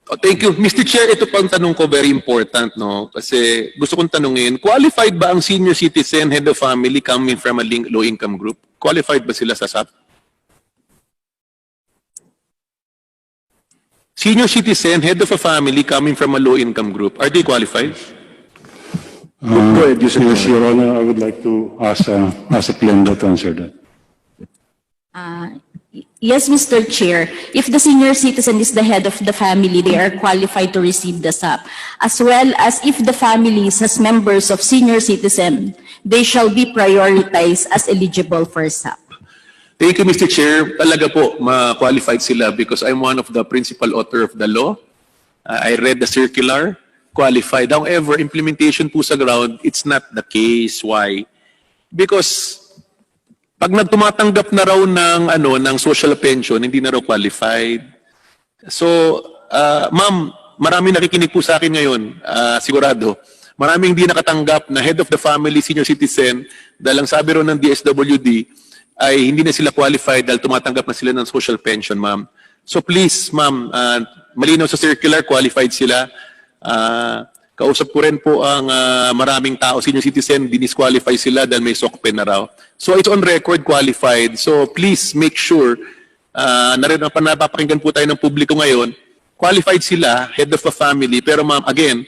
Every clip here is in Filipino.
Oh, thank you. Mr. Chair, ito pang tanong ko, very important, no? Kasi gusto kong tanungin, qualified ba ang senior citizen, head of family coming from a low-income group? Qualified ba sila sa SAP? Senior citizen, head of a family coming from a low-income group, are they qualified? Go ahead, yes, Your Honor, I would like to ask Plendo to answer that. Yes, Mr. Chair. If the senior citizen is the head of the family, they are qualified to receive the SAP. As well as if the families has members of senior citizen, they shall be prioritized as eligible for SAP. Thank you, Mr. Chair. Talaga po, ma-qualified sila because I'm one of the principal author of the law. I read the circular, qualified. However, implementation po sa ground, it's not the case. Why? Because pag nagtumatanggap na raw ng social pension, hindi na raw qualified. So, ma'am, maraming nakikinig po sa akin ngayon, sigurado. Maraming hindi nakatanggap na head of the family, senior citizen, dahil ang sabi raw ng DSWD ay hindi na sila qualified dahil tumatanggap na sila ng social pension, ma'am. So please, ma'am, malinaw sa circular, qualified sila. Kausap ko rin po ang maraming tao, senior citizen, dinisqualify sila dahil may SOCPEN na raw. So it's on record qualified. So please make sure, napapakinggan po tayo ng publiko ngayon, qualified sila, head of a family. Pero ma'am, again,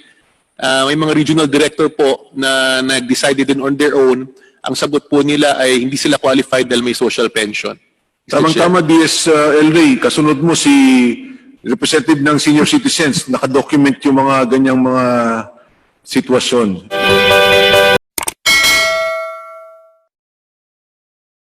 may mga regional director po na nag-decide din on their own. Ang sagot po nila ay hindi sila qualified dahil may social pension. Tamang-tama, DSL Ray, kasunod mo si representative ng senior citizens, nakadocument yung mga ganyang mga sitwasyon.